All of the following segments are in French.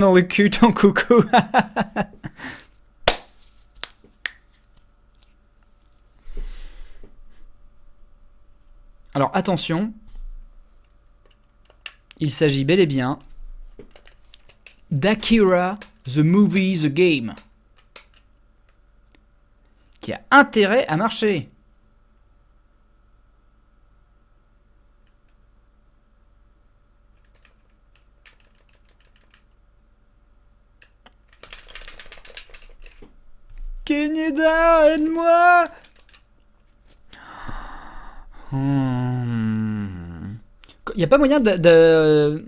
Dans le cul, ton coucou. Alors attention, il s'agit bel et bien d'Akira the Movie the Game, qui a intérêt à marcher. Keneda, aide-moi. Y a pas moyen de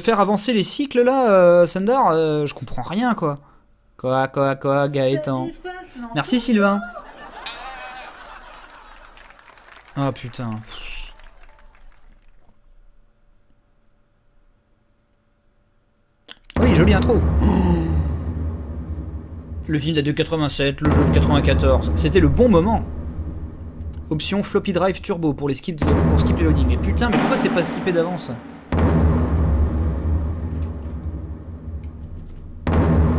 faire avancer les cycles là, Sundar, je comprends rien quoi. Quoi, Gaëtan. Merci Sylvain. Ah putain. Oui, jolie intro. Le film date de 87, le jeu de 94. C'était le bon moment. Option floppy drive turbo pour skip les loading. Mais putain, mais pourquoi c'est pas skippé d'avance?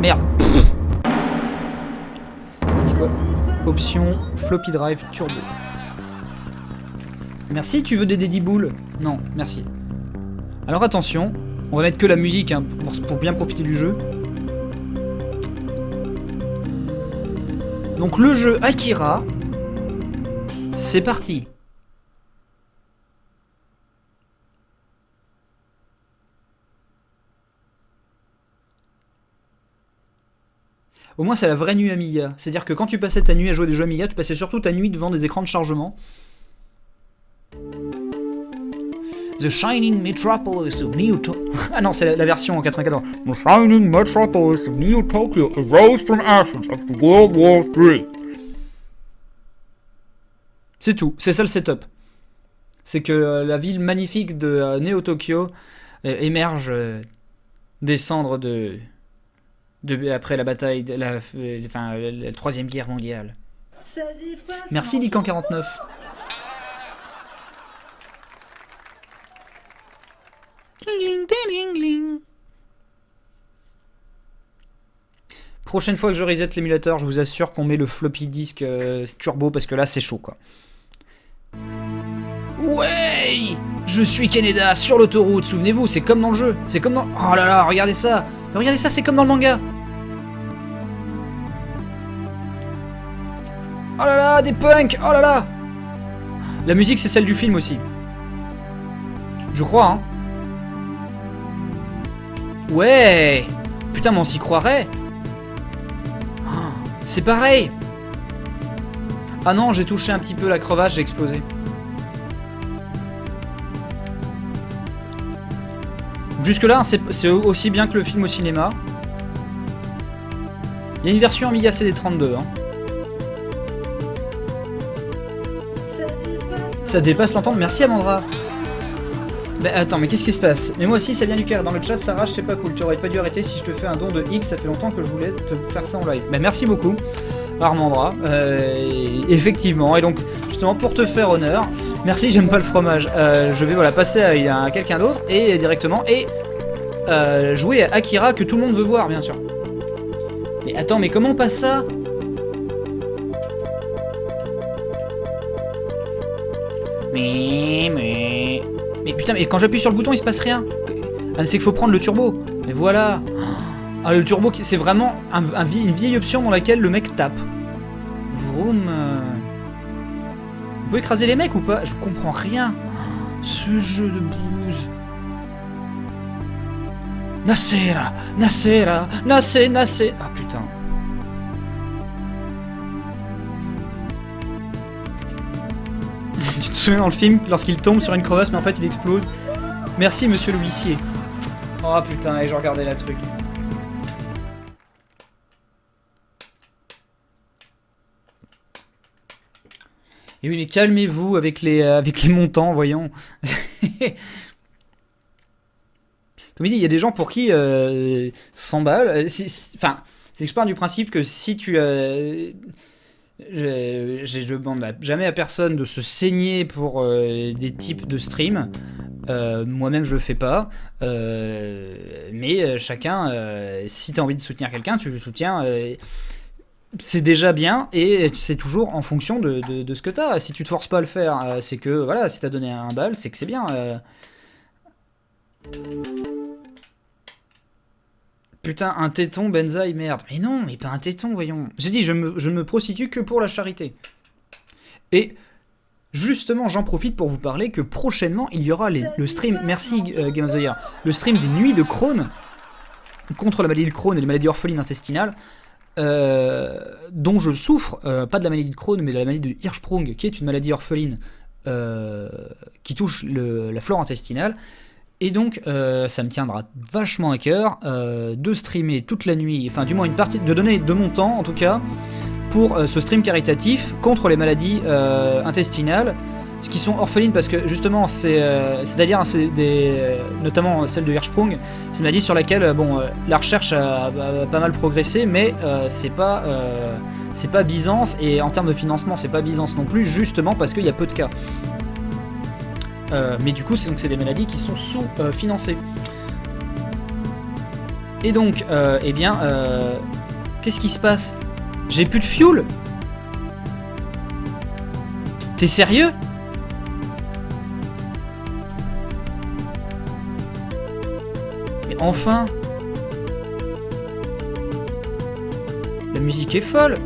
Merde. Quoi? Option floppy drive turbo. Merci, tu veux des Daddy Boules? Non, merci. Alors attention, on va mettre que la musique hein, pour bien profiter du jeu. Donc le jeu Akira, c'est parti. Au moins c'est la vraie nuit Amiga. C'est-à-dire que quand tu passais ta nuit à jouer des jeux Amiga, tu passais surtout ta nuit devant des écrans de chargement. The Shining Metropolis of Neo Tokyo. Ah non, c'est la version en 94. The shining metropolis of Neo Tokyo arose from ashes after World War III. C'est tout, c'est ça le setup. C'est que la ville magnifique de Neo Tokyo émerge des cendres après la bataille, la Troisième Guerre mondiale. Merci Dican 49. Prochaine fois que je reset l'émulateur, je vous assure qu'on met le floppy disk turbo parce que là c'est chaud quoi. Ouais, je suis Keneda sur l'autoroute, souvenez-vous, c'est comme dans le jeu, c'est comme dans... Oh là là, regardez ça, c'est comme dans le manga. Oh là là, des punks, oh là là. La musique c'est celle du film aussi. Je crois, hein. Ouais. Putain, mais on s'y croirait. C'est pareil. Ah non, j'ai touché un petit peu la crevasse, j'ai explosé. Jusque là, c'est aussi bien que le film au cinéma. Il y a une version Amiga CD32. Hein. Ça dépasse l'entente. Merci Amandra. Bah attends, mais qu'est-ce qui se passe? Mais moi aussi, ça vient du cœur. Dans le chat, Sarah, c'est pas cool. Tu aurais pas dû arrêter si je te fais un don de X. Ça fait longtemps que je voulais te faire ça en live. Bah merci beaucoup, Armandra. Effectivement. Et donc, justement, pour te faire honneur, merci, j'aime pas le fromage. Je vais voilà, passer à quelqu'un d'autre et directement jouer à Akira que tout le monde veut voir, bien sûr. Mais attends, mais comment on passe ça? Mais putain, mais quand j'appuie sur le bouton, il se passe rien. Ah, c'est qu'il faut prendre le turbo. Et voilà. Ah, le turbo, c'est vraiment une vieille option dans laquelle le mec tape. Vroom. Vous pouvez écraser les mecs ou pas? Je comprends rien. Ce jeu de bouse. Nasera. Ah putain. Tu te souviens dans le film, lorsqu'il tombe sur une crevasse, mais en fait il explose. Merci monsieur l'huissier. Oh putain, et je regardais la truc. Et oui, mais calmez-vous avec les montants, voyons. Comme il dit, il y a des gens pour qui 100 balles... Enfin, c'est que je pars du principe que si tu... je demande jamais à personne de se saigner pour des types de stream. Moi-même je le fais pas, mais chacun, si tu as envie de soutenir quelqu'un, tu le soutiens, c'est déjà bien, et c'est toujours en fonction de ce que tu as. Si tu te forces pas à le faire, c'est que, voilà, si tu as donné un bal, c'est que c'est bien. Putain, un téton, Benzaï, merde. Mais non, mais pas un téton, voyons. J'ai dit, je ne me prostitue que pour la charité. Et justement, j'en profite pour vous parler que prochainement, il y aura le stream, merci Game of the Year, le stream des nuits de Crohn, contre la maladie de Crohn et les maladies orphelines intestinales, dont je souffre, pas de la maladie de Crohn, mais de la maladie de Hirschsprung, qui est une maladie orpheline qui touche la flore intestinale. Et donc, ça me tiendra vachement à cœur de streamer toute la nuit, enfin du moins une partie, de donner de mon temps en tout cas, pour ce stream caritatif contre les maladies intestinales, qui sont orphelines parce que justement, c'est-à-dire notamment celle de Hirschsprung, c'est une maladie sur laquelle la recherche a pas mal progressé, mais c'est pas Byzance, et en termes de financement, c'est pas Byzance non plus, justement parce qu'il y a peu de cas. Mais du coup, c'est des maladies qui sont sous-financées. Et donc, qu'est-ce qui se passe? J'ai plus de fuel? T'es sérieux? Mais enfin! La musique est folle!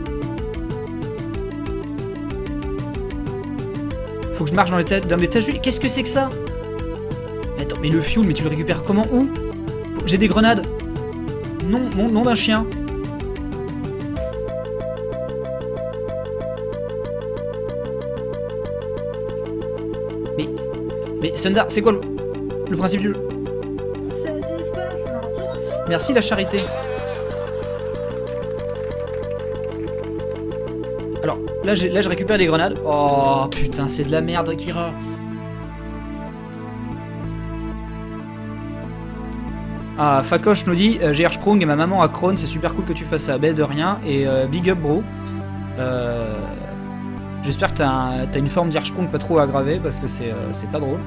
Faut que je marche dans l'étage. Qu'est-ce que c'est que ça? Mais attends, mais le fuel, mais tu le récupères comment? Où? J'ai des grenades. Non, nom d'un chien. Mais Sundar, c'est quoi le principe du jeu? Merci la charité. Alors, là je récupère des grenades. Oh putain, c'est de la merde, Akira. Ah, Fakoche nous dit j'ai Hirschsprung et ma maman a Crohn, c'est super cool que tu fasses ça. Ben de rien, et big up bro. J'espère que t'as une forme d'Hirschsprung pas trop aggravée parce que c'est pas drôle.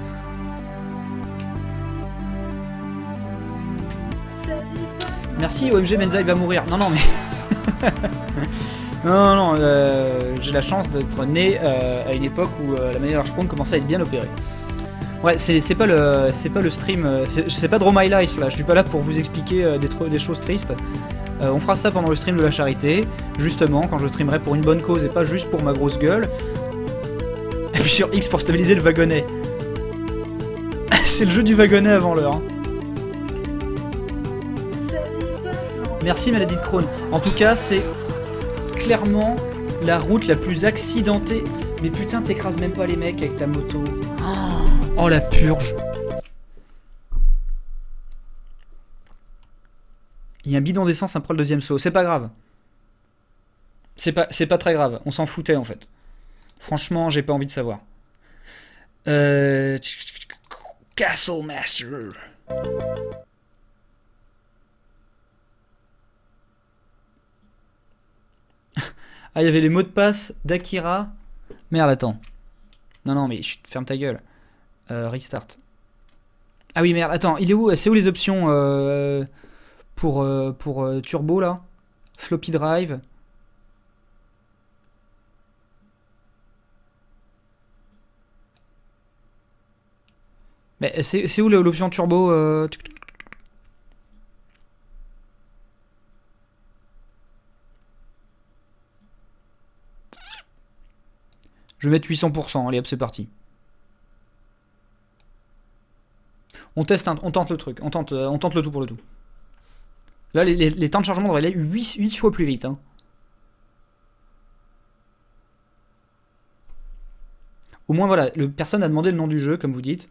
Merci, OMG Menza il va mourir. Non mais. Non, j'ai la chance d'être né à une époque où la maladie d'Hirschsprung commençait à être bien opérée. Ouais, c'est pas le stream, c'est pas Draw My Life là, je suis pas là pour vous expliquer des choses tristes. On fera ça pendant le stream de la charité, justement, quand je streamerai pour une bonne cause et pas juste pour ma grosse gueule. Et puis sur X pour stabiliser le wagonnet. C'est le jeu du wagonnet avant l'heure. Hein. Merci maladie de Crohn. En tout cas, c'est clairement la route la plus accidentée. Mais putain, t'écrases même pas les mecs avec ta moto. Oh la purge. Il y a un bidon d'essence après le deuxième saut. C'est pas grave. C'est pas très grave. On s'en foutait en fait. Franchement, j'ai pas envie de savoir. Castle Master. Ah, il y avait les mots de passe d'Akira. Merde, attends. Non, mais ferme ta gueule. Restart. Ah oui, merde, attends, il est où? C'est où les options pour Turbo, là? Floppy Drive. Mais c'est où l'option Turbo Je vais mettre 800%, allez hop, c'est parti. On teste, on tente le truc, on tente le tout pour le tout. Là, les temps de chargement devraient aller 8 fois plus vite. Hein. Au moins, voilà, personne n'a demandé le nom du jeu, comme vous dites.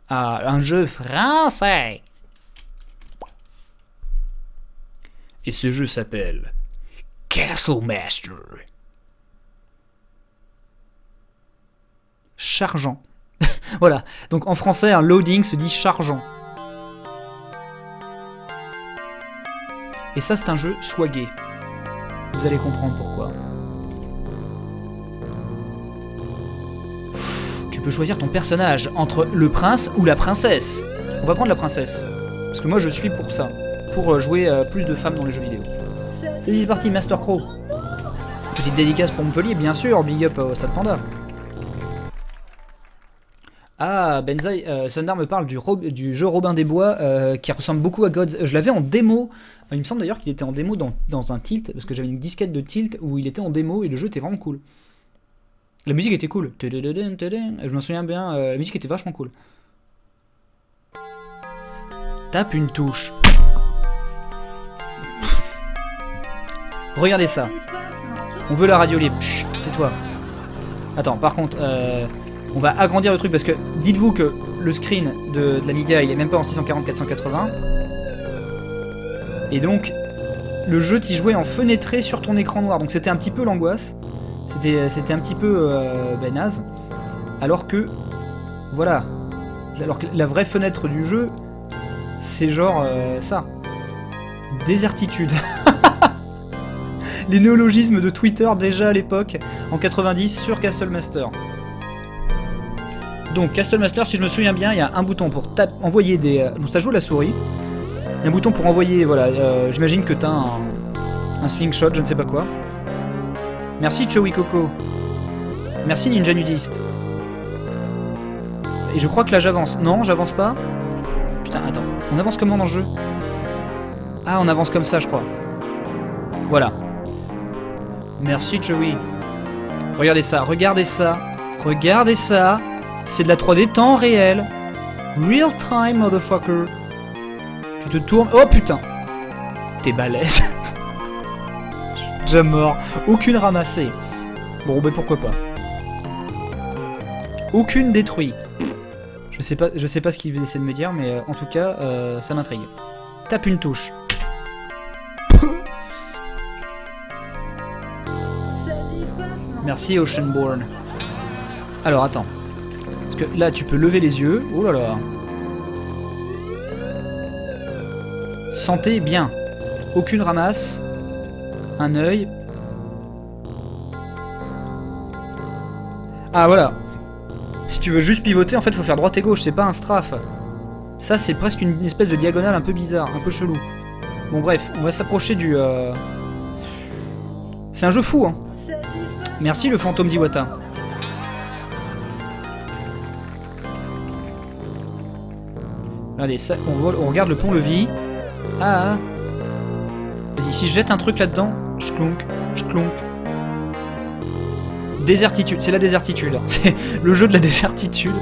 Ah, un jeu français. Et ce jeu s'appelle Castle Master. Chargeant. Voilà, donc en français, un loading se dit chargeant. Et ça, c'est un jeu swagué. Vous allez comprendre pourquoi. Tu peux choisir ton personnage entre le prince ou la princesse. On va prendre la princesse. Parce que moi je suis pour ça. Pour jouer plus de femmes dans les jeux vidéo. C'est parti, Master Crow. Petite dédicace pour Montpellier, bien sûr. Big up au Stade Panda. Ah, Benzaï, Sundar me parle du jeu Robin des Bois qui ressemble beaucoup à Gods. Je l'avais en démo. Il me semble d'ailleurs qu'il était en démo dans un Tilt, parce que j'avais une disquette de Tilt où il était en démo et le jeu était vraiment cool. La musique était cool. Je m'en souviens bien, la musique était vachement cool. Tape une touche. Regardez ça. On veut la radio libre. Chut, c'est toi. Attends, par contre, on va agrandir le truc parce que dites-vous que le screen de l'Amiga il est même pas en 640-480. Et donc, le jeu t'y jouait en fenêtré sur ton écran noir. Donc c'était un petit peu l'angoisse. C'était un petit peu naze. Alors que, voilà. Alors que la vraie fenêtre du jeu, c'est genre ça. Désertitude. Les néologismes de Twitter déjà à l'époque, en 90, sur Castle Master. Donc Castle Master, si je me souviens bien, il y a un bouton pour envoyer des... donc ça joue la souris. Il y a un bouton pour envoyer, voilà, j'imagine que t'as un slingshot, je ne sais pas quoi. Merci Chowi Coco. Merci Ninja Nudiste. Et je crois que là j'avance. Non, j'avance pas. Putain, attends, on avance comment dans le jeu? Ah, on avance comme ça, je crois. Voilà. Merci Chowi. Regardez ça, regardez ça. Regardez ça. C'est de la 3D temps réel. Real time, motherfucker. Tu te tournes. Oh putain. T'es balèze. Déjà mort. Aucune ramassée. Bon, ben pourquoi pas. Aucune détruite. Je sais pas ce qu'il essaie de me dire, mais en tout cas, ça m'intrigue. Tape une touche. Merci Oceanborn. Alors attends. Parce que là tu peux lever les yeux. Oh là là. Santé bien. Aucune ramasse. Un œil. Ah voilà. Si tu veux juste pivoter, en fait faut faire droite et gauche. C'est pas un strafe. Ça c'est presque une espèce de diagonale un peu bizarre. Un peu chelou. Bon bref, on va s'approcher du... C'est un jeu fou hein. Merci le fantôme d'Iwata. Regardez, ça, on regarde le pont-levis. Ah. Vas-y, si je jette un truc là-dedans, ch'clonk, ch'clonk. Désertitude, c'est la désertitude. C'est le jeu de la désertitude.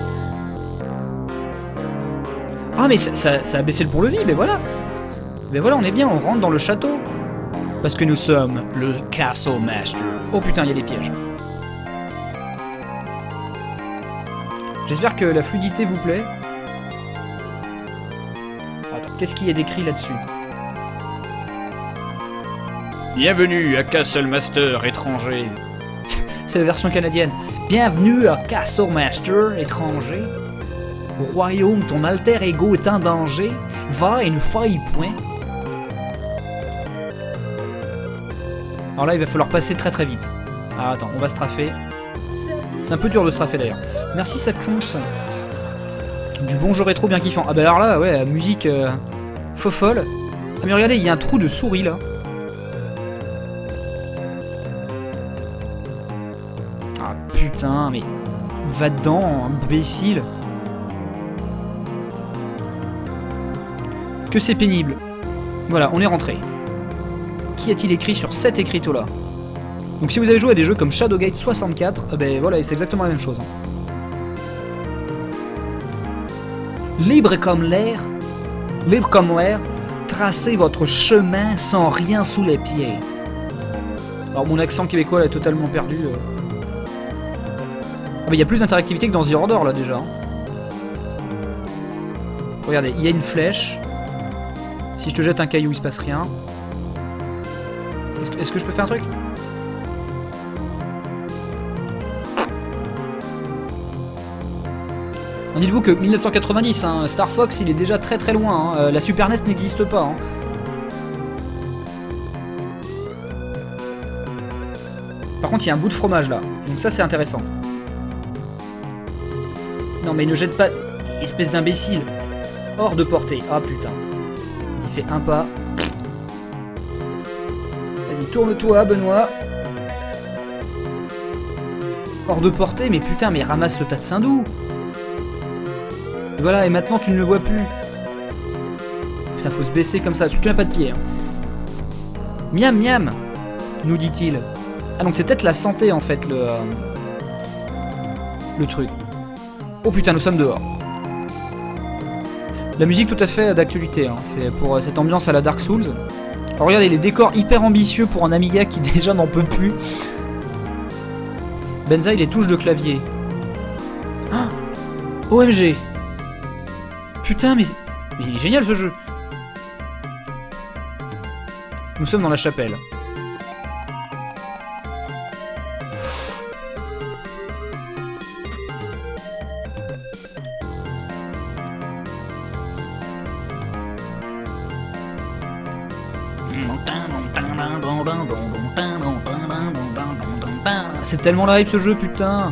Ah mais ça a baissé le pont-levis, mais voilà. Mais voilà, on est bien, on rentre dans le château. Parce que nous sommes le Castle Master. Oh putain, il y a des pièges. J'espère que la fluidité vous plaît. Attends, qu'est-ce qu'il y a d'écrit là-dessus? Bienvenue à Castle Master étranger. C'est la version canadienne. Bienvenue à Castle Master étranger. Au royaume, ton alter ego est en danger. Va et ne faille point. Alors là, il va falloir passer très très vite. Ah, attends, on va straffer. C'est un peu dur de straffer d'ailleurs. Merci Saxons. Du bon jeu rétro bien kiffant. Ah bah alors là, ouais, musique faux folle. Ah mais regardez, il y a un trou de souris là. Ah putain, mais... Va dedans, imbécile. Que c'est pénible. Voilà, on est rentré. Qu'y a-t-il écrit sur cet écriteau là? Donc si vous avez joué à des jeux comme Shadowgate 64, ben voilà, c'est exactement la même chose. Libre comme l'air, tracez votre chemin sans rien sous les pieds. Alors mon accent québécois est totalement perdu. Ah ben il y a plus d'interactivité que dans The Order là déjà. Regardez, il y a une flèche. Si je te jette un caillou, il se passe rien. Est-ce que je peux faire un truc? Dites-vous que 1990, hein, Star Fox, il est déjà très très loin. Hein. La Super NES n'existe pas. Hein. Par contre, il y a un bout de fromage là. Donc ça, c'est intéressant. Non mais ne jette pas, espèce d'imbécile. Hors de portée. Ah putain. Vas-y, fais un pas. Vas-y, tourne-toi, Benoît. Hors de portée, mais putain, mais ramasse ce tas de sindou. Voilà, et maintenant tu ne le vois plus. Putain, faut se baisser comme ça, tu n'as pas de pied. Hein. Miam, miam, nous dit-il. Ah, donc c'est peut-être la santé en fait, le truc. Oh putain, nous sommes dehors. La musique tout à fait d'actualité, hein. C'est pour cette ambiance à la Dark Souls. Alors regardez, les décors hyper ambitieux pour un Amiga qui déjà n'en peut plus. Benzaï, les touches de clavier. Oh, OMG. Putain, mais il est génial ce jeu. Nous sommes dans la chapelle. C'est tellement la hype ce jeu, putain.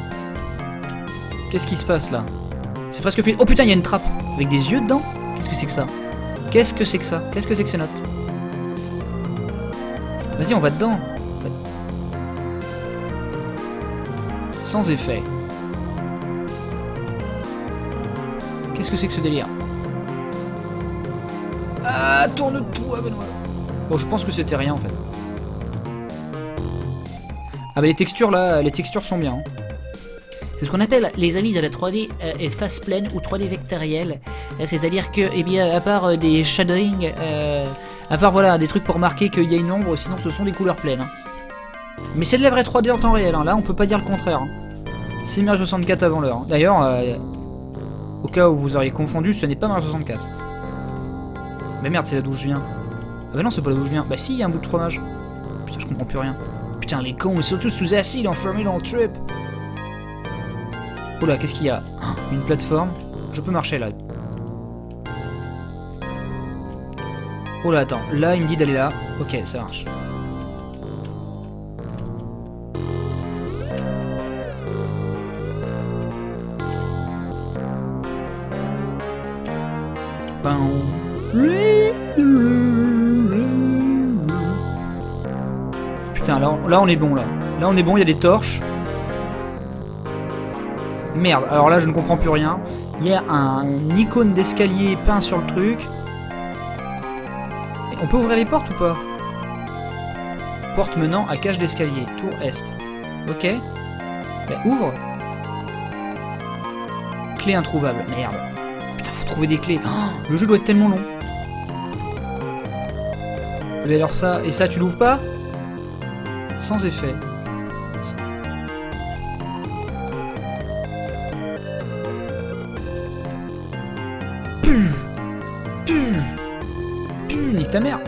Qu'est-ce qui se passe là? C'est presque fini. Oh putain, il y a une trappe avec des yeux dedans. Qu'est-ce que c'est que ça? Qu'est-ce que c'est que ça? Qu'est-ce que c'est que ces notes? Vas-y, on va dedans. Sans effet. Qu'est-ce que c'est que ce délire? Ah, tourne-toi, Benoît. Bon, je pense que c'était rien en fait. Ah bah les textures là, les textures sont bien. Hein. C'est ce qu'on appelle, les amis de la 3D face pleine ou 3D vectorielle. C'est-à-dire que, eh bien, à part des shadowing, à part voilà, des trucs pour marquer qu'il y a une ombre, sinon ce sont des couleurs pleines. Hein. Mais c'est de la vraie 3D en temps réel, hein. Là on peut pas dire le contraire. Hein. C'est Mario 64 avant l'heure. Hein. D'ailleurs, au cas où vous auriez confondu, ce n'est pas Mario 64. Mais merde, c'est là d'où je viens. Ah bah non, c'est pas là d'où je viens. Bah si, il y a un bout de fromage. Putain, je comprends plus rien. Putain, les cons, ils sont tous sous acide, enfermés dans le trip. Oh là, qu'est-ce qu'il y a? Une plateforme. Je peux marcher là. Oh là, attends. Là, il me dit d'aller là. Ok, ça marche. Putain, là on est bon là. Là on est bon, il y a des torches. Merde, alors là je ne comprends plus rien. Il y a un icône d'escalier peint sur le truc. Et on peut ouvrir les portes ou pas? Porte menant à cage d'escalier, tour est. Ok. Bah, ouvre. Clé introuvable, merde. Putain, faut trouver des clés. Oh, le jeu doit être tellement long. Mais alors ça, et ça tu l'ouvres pas? Sans effet. Nique ta mère.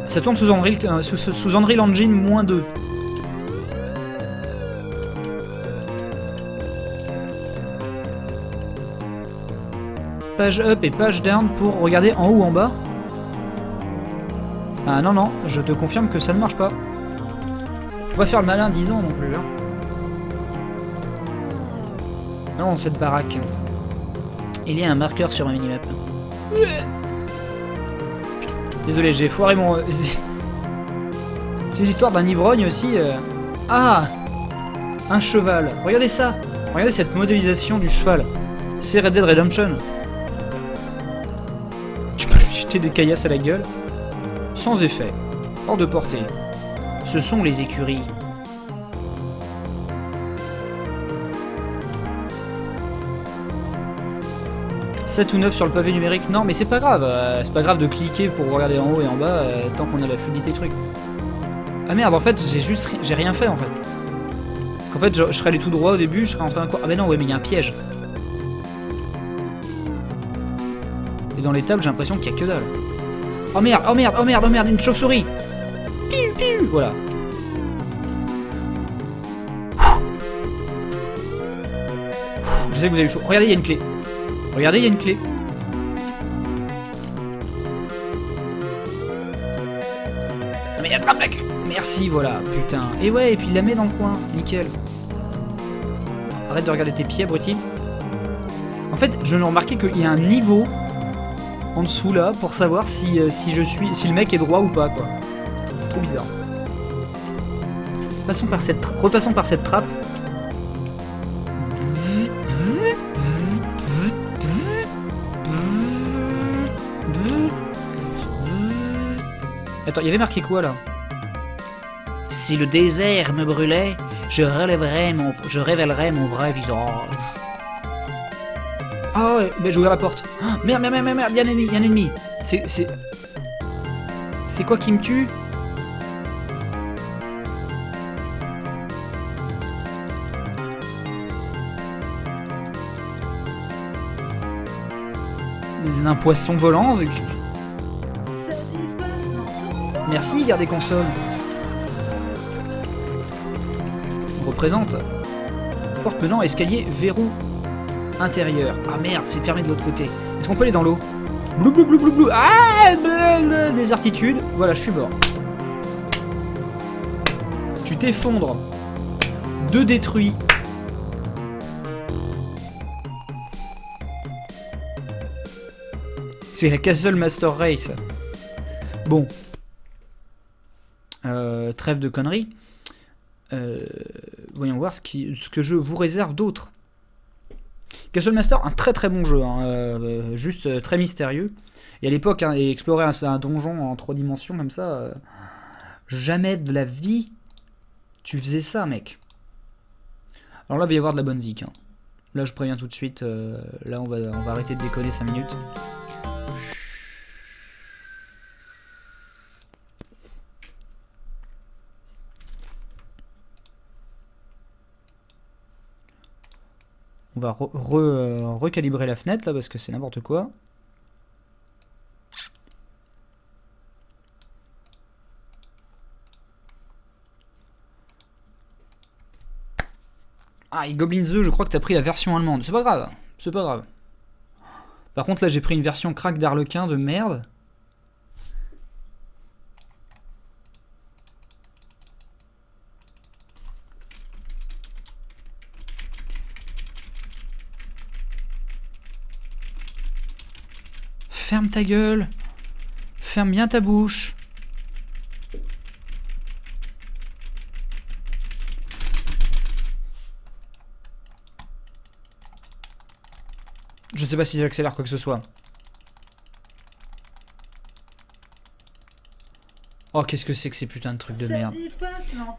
Ça tourne sous Unreal Engine -2. Page up et page down pour regarder en haut ou en bas. Ah non, non, je te confirme que ça ne marche pas. Faut pas faire le malin 10 ans non plus. Hein. Non, cette baraque. Il y a un marqueur sur ma minimap. Désolé, j'ai foiré mon... Ces histoires d'un ivrogne aussi... Ah, un cheval. Regardez ça. Regardez cette modélisation du cheval. C'est Red Dead Redemption. Tu peux lui jeter des caillasses à la gueule. Sans effet. Hors de portée. Ce sont les écuries. « 7 ou 9 sur le pavé numérique. Non, mais c'est pas grave. C'est pas grave de cliquer pour regarder en haut et en bas tant qu'on a la fluidité truc. Ah merde, en fait, j'ai rien fait en fait. Parce qu'en fait, je serais allé tout droit au début, je serais rentré dans un coin. Ah bah non, ouais, mais il y a un piège. Et dans les tables, j'ai l'impression qu'il y a que dalle. Oh merde, oh merde, oh merde, oh merde, une chauve-souris. Piu, piu, voilà. Je sais que vous avez eu chaud. Regardez, il y a une clé. Regardez, il y a une clé. Non mais attrape la clé. Merci, voilà, putain. Et ouais, et puis il la met dans le coin. Nickel. Arrête de regarder tes pieds, abruti. En fait, je ne remarquais qu'il y a un niveau en dessous là pour savoir si le mec est droit ou pas, quoi. C'est trop bizarre. Repassons par cette trappe. Attends, il y avait marqué quoi là? Si le désert me brûlait, je révélerais mon vrai visage. Ah ouais, bah j'ai ouvert la porte. Ah, merde, il y a un ennemi. C'est quoi qui me tue? Un poisson volant. Merci, garder console. On représente. Porte menant, escalier, verrou intérieur. Ah merde, c'est fermé de l'autre côté. Est-ce qu'on peut aller dans l'eau? Blou blou blou blou blou. Ah, désertitude. Voilà, je suis mort. Tu t'effondres. 2 détruits. C'est la Castle Master Race. Bon. Trêve de conneries. Voyons voir ce que je vous réserve d'autre. Castle Master, un très très bon jeu. Hein, juste très mystérieux. Et à l'époque, hein, et explorer un donjon en 3 dimensions comme ça, jamais de la vie tu faisais ça, mec. Alors là, il va y avoir de la bonne zik. Hein. Là, je préviens tout de suite. Là, on va arrêter de déconner 5 minutes. On va recalibrer la fenêtre là parce que c'est n'importe quoi. Ah, et Goblin The, je crois que t'as pris la version allemande. C'est pas grave, c'est pas grave. Par contre là j'ai pris une version crack d'Arlequin de merde. Ferme ta gueule. Ferme bien ta bouche. Je sais pas si j'accélère quoi que ce soit. Oh, qu'est-ce que c'est que ces putains de trucs de merde.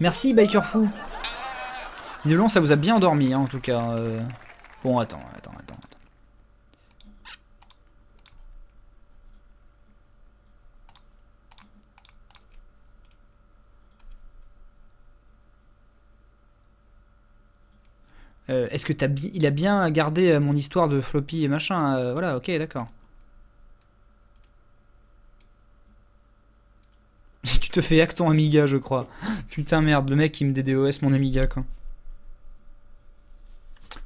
Merci, Biker Fou. Visiblement, ça vous a bien endormi, hein, en tout cas. Bon, attends. Est-ce que il a bien gardé mon histoire de floppy et machin, voilà, ok, d'accord. Tu te fais hack ton Amiga, je crois. Putain, merde, le mec qui me DDoS mon Amiga, quoi.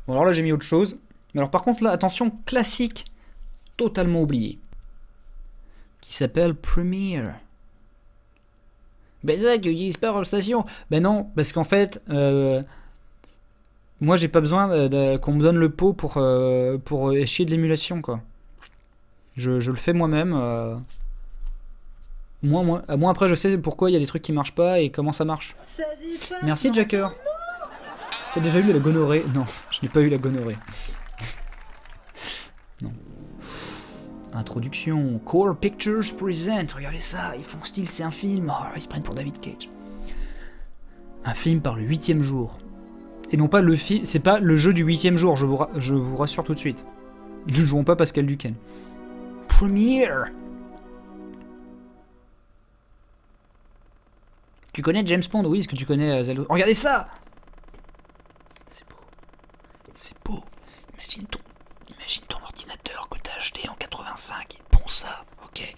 Bon, alors là, j'ai mis autre chose. Mais alors, par contre, là, attention, classique, totalement oublié. Qui s'appelle Premiere. Ben ça, tu utilises pas Station. Ben non, parce qu'en fait... moi, j'ai pas besoin qu'on me donne le pot pour chier de l'émulation, quoi. Je le fais moi-même. Moi, après, je sais pourquoi il y a des trucs qui marchent pas et comment ça marche. Merci, Jacker. Tu as déjà eu la gonorrhée? Non, je n'ai pas eu la gonorrhée. Non. Introduction. Core Pictures Present. Regardez ça, ils font style, c'est un film. Oh, ils se prennent pour David Cage. Un film par le 8e jour. Et non pas le film, c'est pas le jeu du 8e jour, je vous rassure tout de suite. Nous ne jouons pas Pascal Duquesne. Premiere. Tu connais James Bond? Oui, est-ce que tu connais Zelda? Oh, regardez ça. C'est beau. C'est beau. Imagine ton ordinateur que t'as acheté en 85, il te pond ça, ok.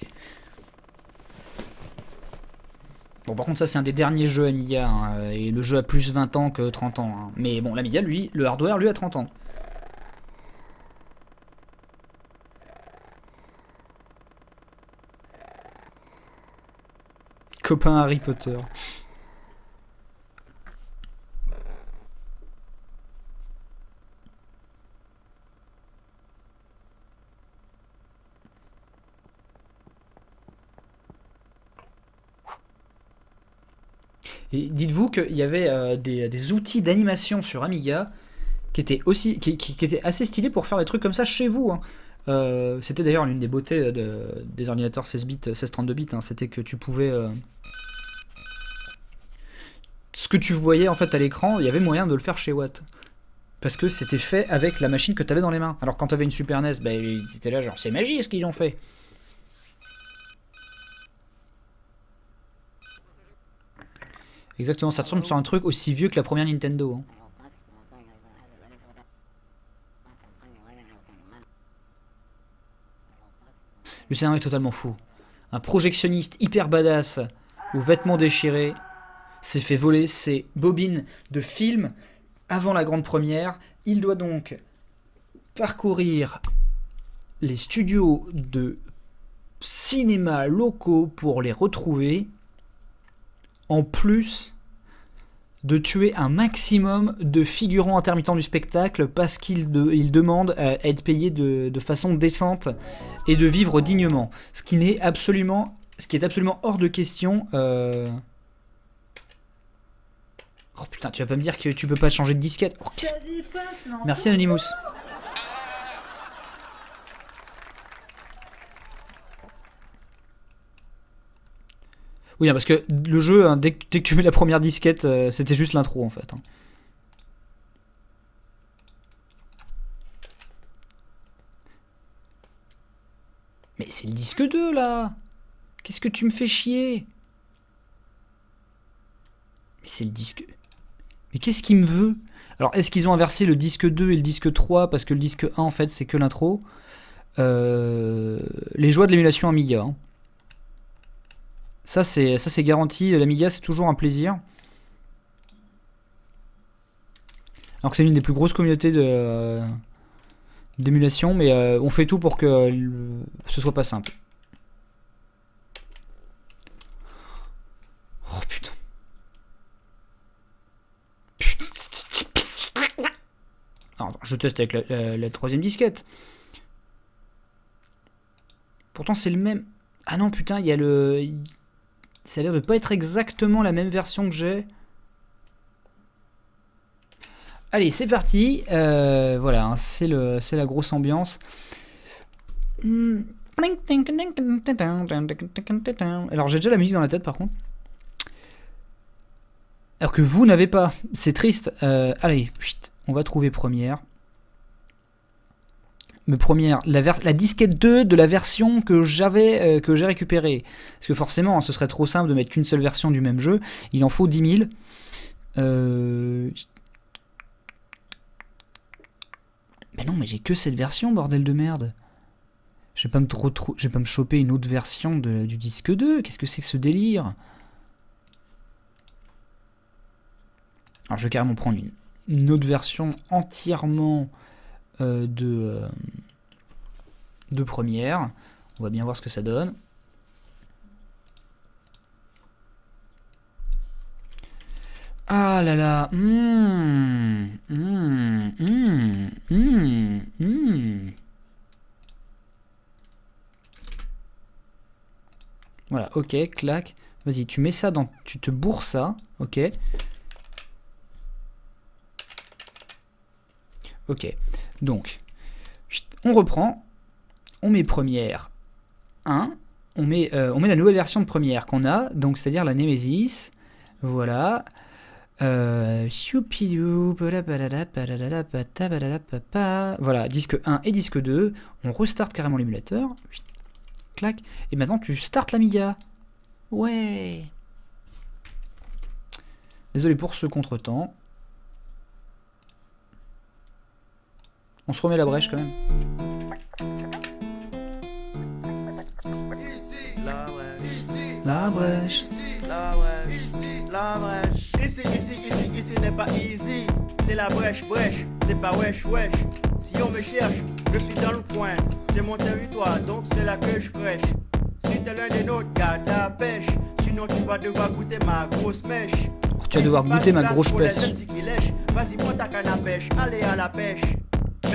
Bon, par contre, ça, c'est un des derniers jeux Amiga, hein, et le jeu a plus 20 ans que 30 ans. Hein. Mais bon, l'Amiga, lui, le hardware, lui, a 30 ans. Copain Harry Potter. Et dites-vous qu'il y avait des outils d'animation sur Amiga qui étaient qui étaient assez stylés pour faire des trucs comme ça chez vous. Hein. C'était d'ailleurs l'une des beautés des ordinateurs 16 bits, 16-32 bits. Hein. C'était que tu pouvais ce que tu voyais en fait à l'écran, il y avait moyen de le faire chez Watt. Parce que c'était fait avec la machine que tu avais dans les mains. Alors quand tu avais une Super NES, bah, ils étaient là genre c'est magie ce qu'ils ont fait. Exactement, ça tombe sur un truc aussi vieux que la première Nintendo. Hein. Le scénario est totalement fou. Un projectionniste hyper badass, aux vêtements déchirés, s'est fait voler ses bobines de films avant la grande première. Il doit donc parcourir les studios de cinéma locaux pour les retrouver, en plus de tuer un maximum de figurants intermittents du spectacle parce qu'il demande à être payé de façon décente et de vivre dignement. Ce qui est absolument hors de question. Oh putain, tu vas pas me dire que tu peux pas changer de disquette. Oh, merci Anonymous. Oui, parce que le jeu, hein, dès que tu mets la première disquette, c'était juste l'intro en fait. Hein. Mais c'est le disque 2 là. Qu'est-ce que tu me fais chier? Mais c'est le disque... Mais qu'est-ce qu'il me veut? Alors, est-ce qu'ils ont inversé le disque 2 et le disque 3 parce que le disque 1 en fait c'est que l'intro? Les joies de l'émulation Amiga. Hein. Ça c'est garanti, l'Amiga c'est toujours un plaisir. Alors que c'est l'une des plus grosses communautés d'émulation, mais on fait tout pour que ce soit pas simple. Oh putain. Alors, je teste avec la troisième disquette. Pourtant c'est le même... Ah non putain, il y a le... Ça a l'air de pas être exactement la même version que j'ai. Allez, c'est parti. Voilà, hein, c'est la grosse ambiance. Alors j'ai déjà la musique dans la tête par contre. Alors que vous n'avez pas. C'est triste. Allez, on va trouver première. La disquette 2 de la version que j'ai récupérée. Parce que forcément, hein, ce serait trop simple de mettre qu'une seule version du même jeu. Il en faut 10 000. Mais non, mais j'ai que cette version, bordel de merde. Je vais pas me choper une autre version du disque 2. Qu'est-ce que c'est que ce délire? Alors je vais carrément prendre une autre version entièrement de première. On va bien voir ce que ça donne. Ah là là. Voilà, ok, clac. Vas-y, tu mets ça dans... Tu te bourres ça, ok. Ok, donc, on reprend, on met première 1, on met la nouvelle version de première qu'on a, donc c'est-à-dire la Nemesis, voilà, voilà, disque 1 et disque 2, on restart carrément l'émulateur, clac, et maintenant tu startes l'Amiga, ouais, désolé pour ce contretemps. On se remet la brèche quand même. La brèche. Ici n'est pas easy. C'est la brèche, c'est pas wesh. Si on me cherche, je suis dans le coin. C'est mon territoire, donc c'est là que je crèche. Si t'es l'un des nôtres, garde la pêche. Sinon tu vas devoir goûter ma grosse mèche. Tu vas devoir goûter ma grosse pêche. Vas-y, monte ta canne à pêche, allez à la pêche.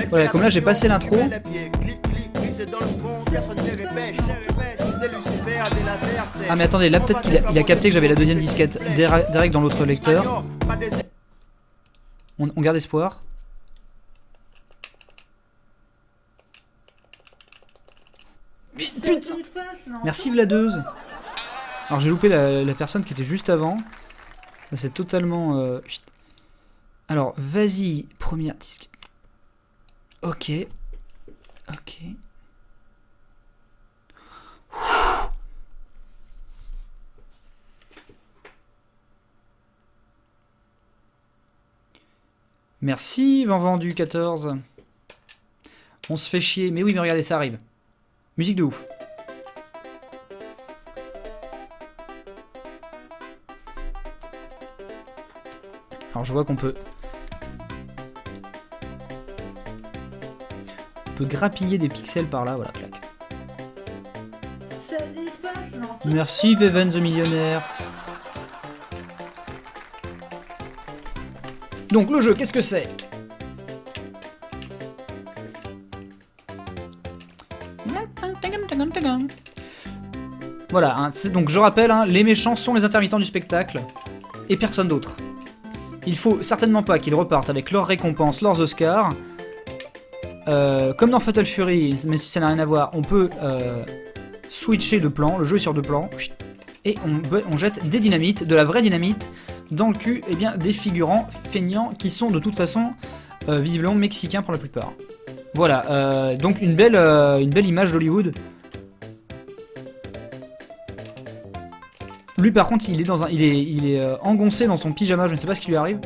Voilà, comme là j'ai passé l'intro. regarder la terre sèche. Ah mais attendez, là peut-être qu'il a capté que j'avais la deuxième disquette direct dans l'autre lecteur. On garde espoir. Putain. Merci Vladeuse. Alors j'ai loupé la personne qui était juste avant. Ça c'est totalement... Alors vas-y, première disquette. Ok. Ok. Merci, Vendu 14. On se fait chier. Mais oui, mais regardez, ça arrive. Musique de ouf. Alors je vois qu'on peut... On peut grappiller des pixels par là, voilà, clac. Merci, Veven the Millionnaire. Donc le jeu, qu'est-ce que c'est? Voilà, hein, donc je rappelle, hein, les méchants sont les intermittents du spectacle et personne d'autre. Il faut certainement pas qu'ils repartent avec leurs récompenses, leurs Oscars. Comme dans Fatal Fury, mais si ça n'a rien à voir, on peut switcher de plan, le jeu est sur 2 plans, et on jette des dynamites, de la vraie dynamite, dans le cul des figurants feignants qui sont de toute façon visiblement mexicains pour la plupart. Voilà, donc une belle image d'Hollywood. Lui par contre il est engoncé dans son pyjama, je ne sais pas ce qui lui arrive.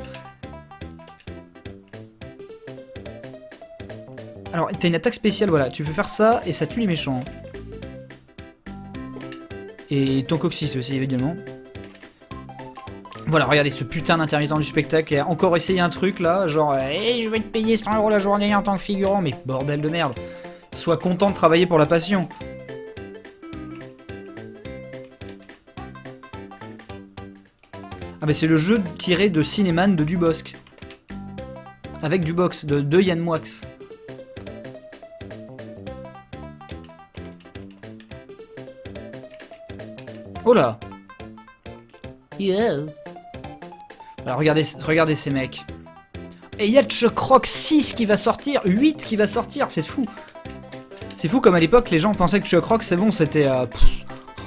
Alors t'as une attaque spéciale, voilà, tu peux faire ça et ça tue les méchants. Et ton coccyx aussi évidemment. Voilà, regardez ce putain d'intermittent du spectacle qui a encore essayé un truc là, genre hey, je vais te payer 100 € la journée en tant que figurant, mais bordel de merde. Sois content de travailler pour la passion. Ah bah c'est le jeu tiré de Cinéman de Dubosc. Avec Dubox, de Yann Moix. Oh là. Yeah. Alors regardez ces mecs. Et il y a Chuck Rock 6 qui va sortir, 8 qui va sortir, c'est fou. C'est fou comme à l'époque les gens pensaient que Chuck Rock c'est bon, c'était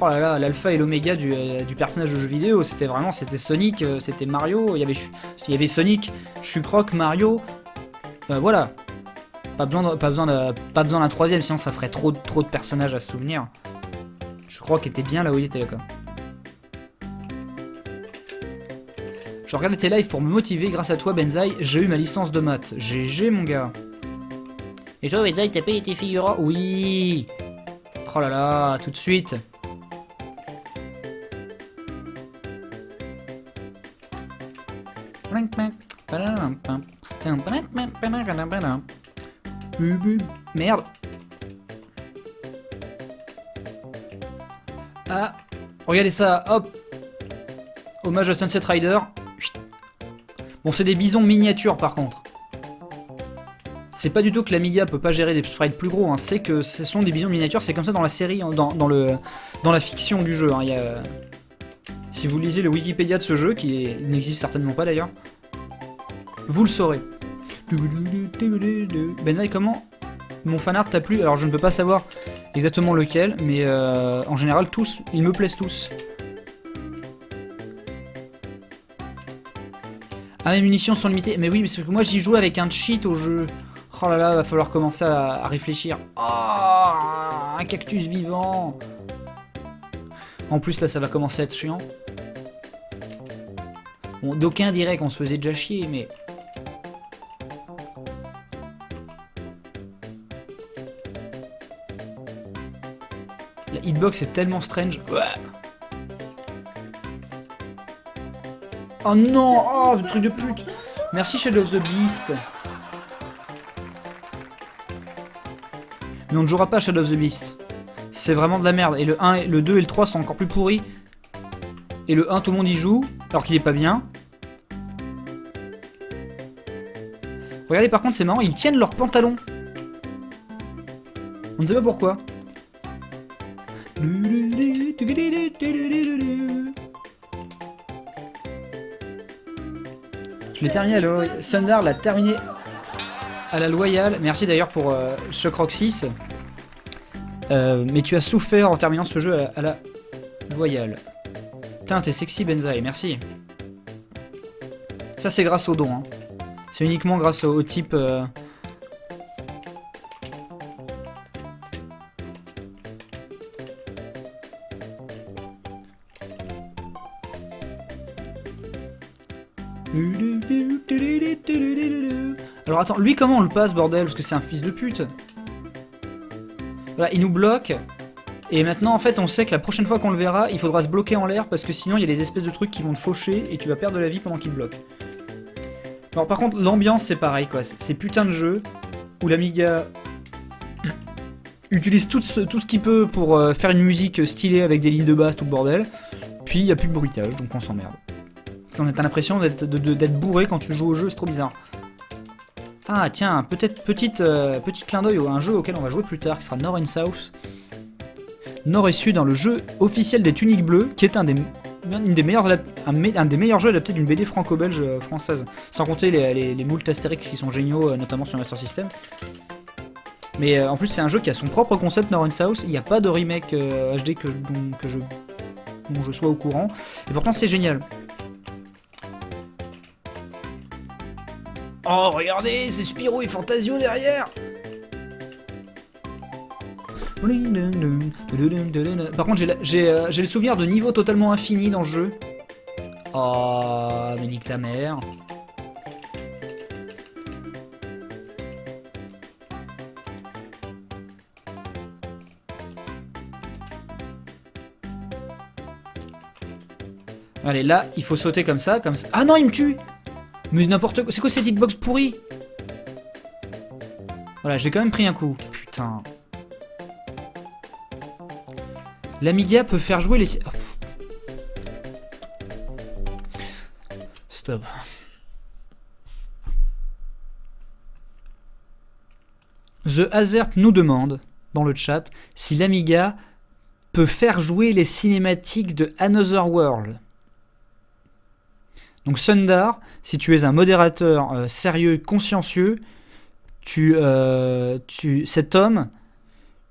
oh là là, l'alpha et l'oméga du personnage de jeu vidéo, c'était Sonic, c'était Mario, il y avait Sonic, Chuck Rock, Mario, voilà. Pas besoin d'un troisième, sinon ça ferait trop de personnages à se souvenir. Chuck Rock était bien là où il était là quoi. Je regardais tes lives pour me motiver, grâce à toi Benzaï, j'ai eu ma licence de maths. GG mon gars. Et toi Benzaï, t'as payé tes figurants? Oui. Oh là là, tout de suite. Merde. Ah, regardez ça, hop. Hommage à Sunset Rider. Bon, c'est des bisons miniatures par contre. C'est pas du tout que l'Amiga peut pas gérer des sprites plus gros, hein. C'est que ce sont des bisons miniatures, c'est comme ça dans la série, dans la fiction du jeu. Hein. Si vous lisez le Wikipédia de ce jeu, qui n'existe certainement pas d'ailleurs, vous le saurez. Benzaï, comment mon fanart t'a plu? Alors je ne peux pas savoir exactement lequel, mais en général tous, ils me plaisent tous. Ah, mes munitions sont limitées. Mais oui, mais c'est que moi j'y joue avec un cheat au jeu. Oh là là, va falloir commencer à réfléchir. Oh, un cactus vivant. En plus là ça va commencer à être chiant. Bon, d'aucuns diraient qu'on se faisait déjà chier, mais... La hitbox est tellement strange. Ouais. Oh non, oh, le truc de pute. Merci Shadow of the Beast. Mais on ne jouera pas à Shadow of the Beast. C'est vraiment de la merde. Et le 1, le 2 et le 3 sont encore plus pourris. Et le 1, tout le monde y joue, alors qu'il est pas bien. Regardez, par contre, c'est marrant, ils tiennent leurs pantalons. On ne sait pas pourquoi. Je l'ai terminé à la... Sundar l'a terminé à la loyale. Merci d'ailleurs pour Shock Rock 6. Mais tu as souffert en terminant ce jeu à la loyale. Putain, t'es sexy Benzaï, merci. Ça c'est grâce au don. Hein. C'est uniquement grâce au type... Alors attends, lui comment on le passe bordel? Parce que c'est un fils de pute. Voilà, il nous bloque. Et maintenant en fait on sait que la prochaine fois qu'on le verra, il faudra se bloquer en l'air parce que sinon il y a des espèces de trucs qui vont te faucher et tu vas perdre de la vie pendant qu'il bloque. Alors par contre l'ambiance c'est pareil quoi, c'est putain de jeu où l'Amiga utilise tout ce qu'il peut pour faire une musique stylée avec des lignes de basse, tout le bordel. Puis il n'y a plus de bruitage donc on s'emmerde. T'as l'impression d'être bourré quand tu joues au jeu, c'est trop bizarre. Ah tiens, peut-être petit clin d'œil à un jeu auquel on va jouer plus tard, qui sera North and South. Nord et Sud, dans le jeu officiel des Tuniques Bleues, qui est un des meilleurs jeux adaptés d'une BD franco-belge française. Sans compter les moult Astérix qui sont géniaux, notamment sur Master System. Mais en plus c'est un jeu qui a son propre concept North and South, il n'y a pas de remake HD dont je sois au courant. Et pourtant c'est génial. Oh, regardez, c'est Spyro et Fantasio derrière. Par contre, j'ai le souvenir de niveaux totalement infinis dans le jeu. Oh, mais nique ta mère. Allez, là, il faut sauter comme ça, comme ça. Ah non, il me tue. Mais n'importe quoi, c'est quoi cette hitbox pourrie? Voilà, j'ai quand même pris un coup. Putain. L'Amiga peut faire jouer les... Oh. Stop. The Hazard nous demande, dans le chat, si l'Amiga peut faire jouer les cinématiques de Another World. Donc Sundar, si tu es un modérateur sérieux, consciencieux, cet homme,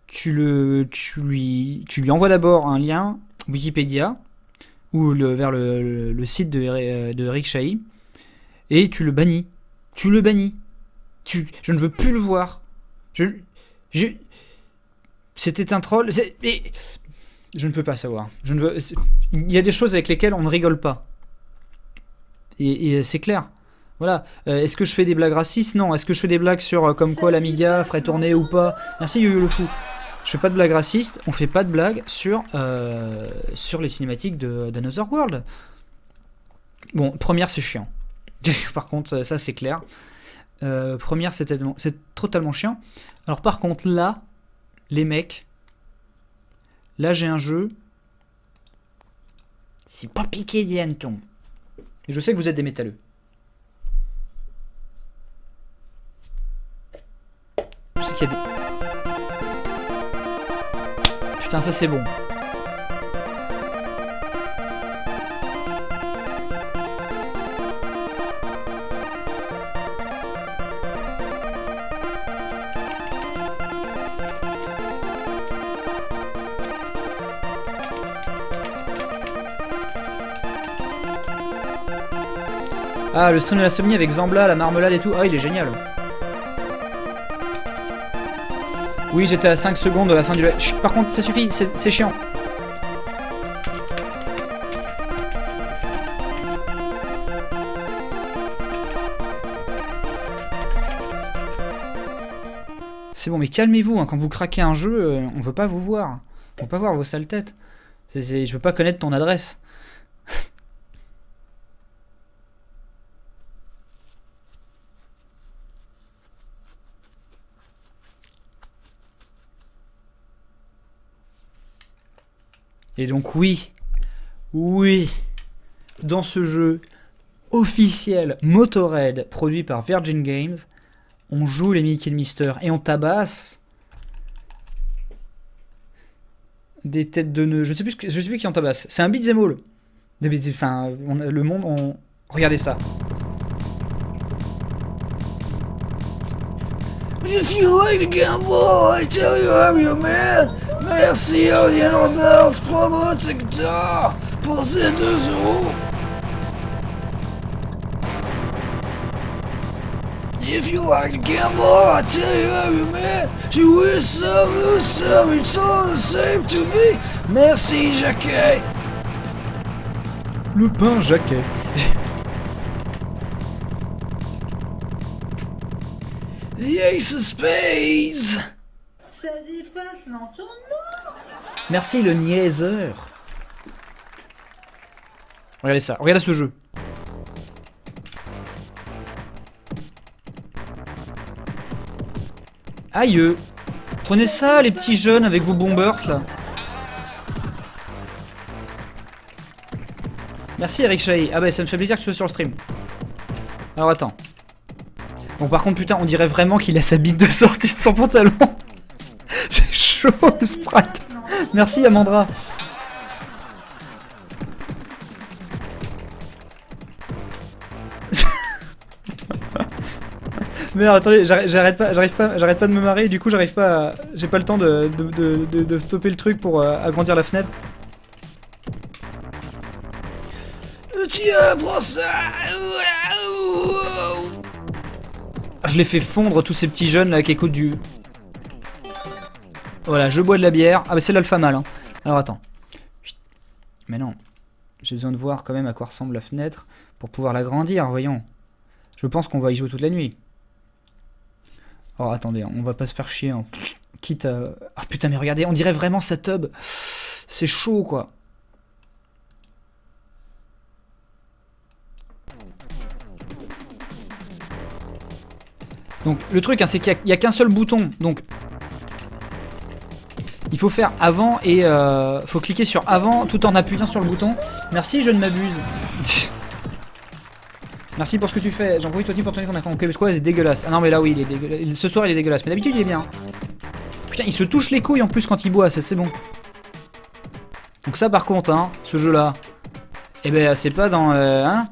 tu lui envoies d'abord un lien Wikipédia ou vers le site de Eric Chahi et tu le bannis. Tu le bannis. Je ne veux plus le voir. C'était un troll. Je ne peux pas savoir. Il y a des choses avec lesquelles on ne rigole pas. Et c'est clair. Voilà. Est-ce que je fais des blagues racistes? Non. Est-ce que je fais des blagues sur comme quoi l'Amiga ferait tourner ou pas? Merci Yo-Yo le fou. Je fais pas de blagues racistes. On fait pas de blagues sur les cinématiques d'Another World. Bon, première c'est chiant. Par contre, ça c'est clair. Première c'est totalement chiant. Alors par contre là, les mecs, là j'ai un jeu. C'est pas piqué des hannetons. Et je sais que vous êtes des métalleux. Je sais qu'il y a des... Putain, ça c'est bon. Ah, le stream de la Somni avec Zambla, la marmelade et tout. Ah, il est génial. Oui, j'étais à 5 secondes de la fin du live. Chut, par contre, ça suffit, c'est chiant. C'est bon, mais calmez-vous, hein. Quand vous craquez un jeu, on veut pas vous voir. On veut pas voir vos sales têtes. Je veux pas connaître ton adresse. Et donc oui, dans ce jeu officiel Motorhead produit par Virgin Games, on joue les Mickey et Mister et on tabasse des têtes de nœuds. Je sais plus qui en tabasse. C'est un beat'em all. Enfin, le monde, regardez ça. If you like the gamble, I tell you I'm your man. Merci Alien Rebels, promote sa guitare pour ces 2 €. If you like the gamble, I tell you I'm your man. You win some, lose some, it's all the same to me. Merci Jacquet. Le pain Jacquet. The Ace of Spades. Ça dépasse l'entendement. Merci le niaiseur. Regardez ça, regardez ce jeu. Aïe. Prenez ça les petits jeunes avec vos bombers là. Merci Eric Chahi. Ah bah ça me fait plaisir que tu sois sur le stream. Alors attends. Bon par contre putain on dirait vraiment qu'il a sa bite de sortie de son pantalon. C'est chaud le sprite. Merci Amandra. Merde attendez j'arrête pas de me marrer du coup j'arrive pas à... J'ai pas le temps de stopper le truc pour agrandir la fenêtre. Tiens prends ça. Je les fais fondre tous ces petits jeunes là qui écoutent du... Voilà, je bois de la bière. Ah bah c'est l'alpha mâle hein. Alors attends. Mais non. J'ai besoin de voir quand même à quoi ressemble la fenêtre pour pouvoir l'agrandir, voyons. Je pense qu'on va y jouer toute la nuit. Oh attendez, on va pas se faire chier hein. Quitte à... Ah putain mais regardez, on dirait vraiment sa tub. C'est chaud quoi. Donc le truc hein, c'est qu'il n'y a qu'un seul bouton, donc il faut faire avant et faut cliquer sur avant tout en appuyant sur le bouton. Merci, je ne m'abuse. Merci pour ce que tu fais. J'en profite aussi pour te dire qu'on a compris quoi, c'est dégueulasse. Ah non mais là oui, il est dégueulasse. Ce soir il est dégueulasse, mais d'habitude il est bien. Putain, il se touche les couilles en plus quand il boit, c'est bon. Donc ça par contre, hein, ce jeu là, eh ben c'est pas dans... hein,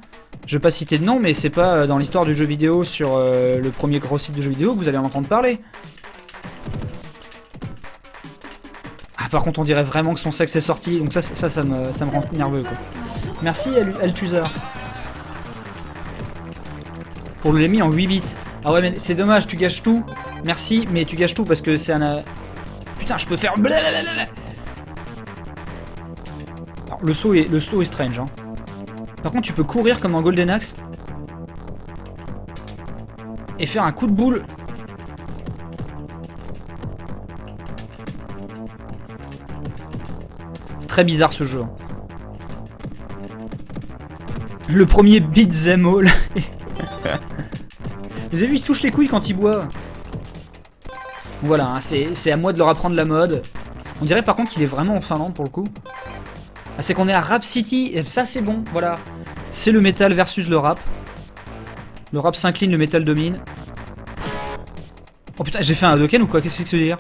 je vais pas citer de nom, mais c'est pas dans l'histoire du jeu vidéo sur le premier gros site de jeux vidéo que vous allez en entendre parler. Ah, par contre, on dirait vraiment que son sexe est sorti, donc ça me rend nerveux, quoi. Merci, Altuzar. Pour le mis en 8 bits. Ah ouais, mais c'est dommage, tu gâches tout. Merci, mais tu gâches tout parce que c'est un... Putain, je peux faire... Blablabla. Alors, le saut est strange, hein. Par contre, tu peux courir comme dans Golden Axe et faire un coup de boule. Très bizarre ce jeu. Le premier beat'em all. Vous avez vu, il se touche les couilles quand il boit. Voilà, hein, c'est à moi de leur apprendre la mode. On dirait par contre qu'il est vraiment en Finlande pour le coup. Ah, c'est qu'on est à Rap City, et ça c'est bon, voilà. C'est le métal versus le rap. Le rap s'incline, le métal domine. Oh putain, j'ai fait un Hadoken ou quoi? Qu'est-ce que c'est que ce délire?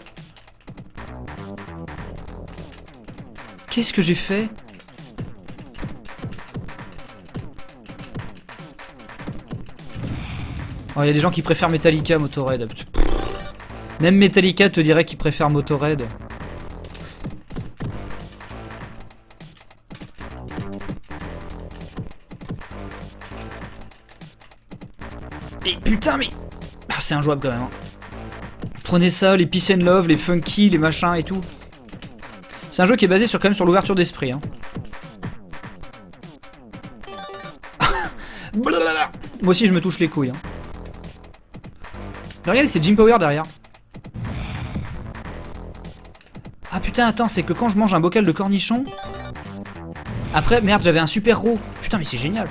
Qu'est-ce que j'ai fait? Oh, il y a des gens qui préfèrent Metallica, Motorhead. Même Metallica te dirait qu'il préfère Motorhead. Et putain mais... Ah, c'est injouable quand même hein. Prenez ça, les peace and love, les funky, les machins et tout. C'est un jeu qui est basé sur, quand même sur l'ouverture d'esprit hein. Moi aussi je me touche les couilles hein. Mais regardez, c'est Jim Power derrière. Ah putain attends, c'est que quand je mange un bocal de cornichons, après merde j'avais un super raw. Putain mais c'est génial.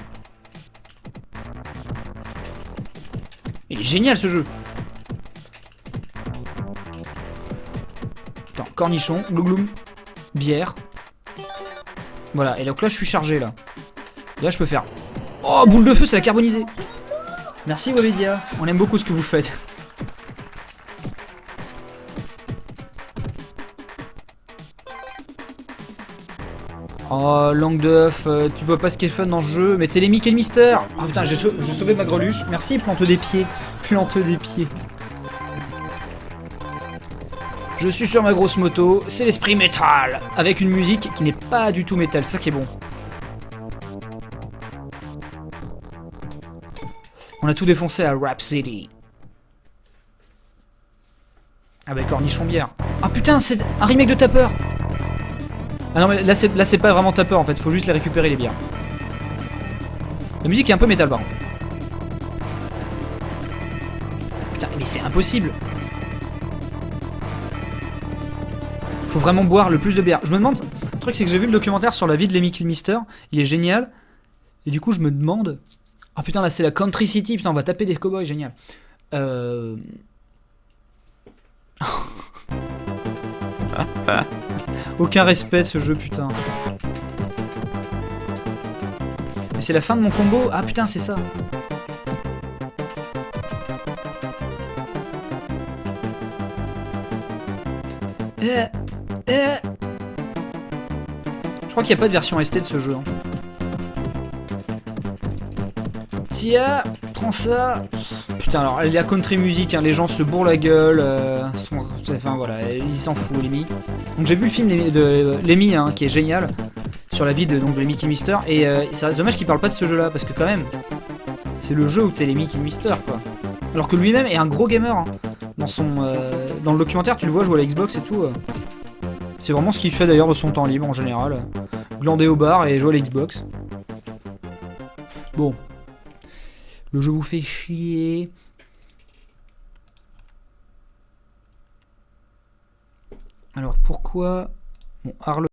Il est génial ce jeu. Attends, cornichon, glougloum, bière. Voilà, et donc là je suis chargé là. Et là je peux faire... Oh, boule de feu, c'est la carbonisée. Merci Webedia, on aime beaucoup ce que vous faites. Oh, langue d'œuf, tu vois pas ce qui est fun dans ce jeu, mais t'es les Mickey et le Mister. Ah putain, j'ai sauvé ma greluche. Merci, planteux des pieds. Planteux des pieds. Je suis sur ma grosse moto, c'est l'esprit métal, avec une musique qui n'est pas du tout métal, c'est ça qui est bon. On a tout défoncé à Rap City. Ah bah cornichon bière. Ah putain, c'est un remake de Tapper. Ah non mais là c'est pas vraiment Tapper en fait, faut juste les récupérer les bières. La musique est un peu métal par contre. Putain mais c'est impossible. Faut vraiment boire le plus de bière. Je me demande, le truc c'est que j'ai vu le documentaire sur la vie de Lemmy Kilmister, il est génial. Et du coup je me demande... Ah putain là c'est la Country City, putain on va taper des cowboys, génial. Aucun respect ce jeu putain. Mais c'est la fin de mon combo. Ah putain c'est ça. Je crois qu'il n'y a pas de version ST de ce jeu. Hein. Tiens, prends ça. Putain, alors la country music, hein, les gens se bourrent la gueule. Enfin voilà, ils s'en foutent, Lemmy. Donc j'ai vu le film de Lemmy, hein, qui est génial, sur la vie de Lemmy Kilmister. Et c'est dommage qu'il parle pas de ce jeu-là, parce que quand même, c'est le jeu où t'es Lemmy Kilmister, quoi. Alors que lui-même est un gros gamer. Hein. Dans le documentaire, tu le vois jouer à la Xbox et tout. C'est vraiment ce qu'il fait d'ailleurs de son temps libre en général. Glander au bar et jouer à la Xbox. Bon. Le jeu vous fait chier. Alors pourquoi... Bon, Harle...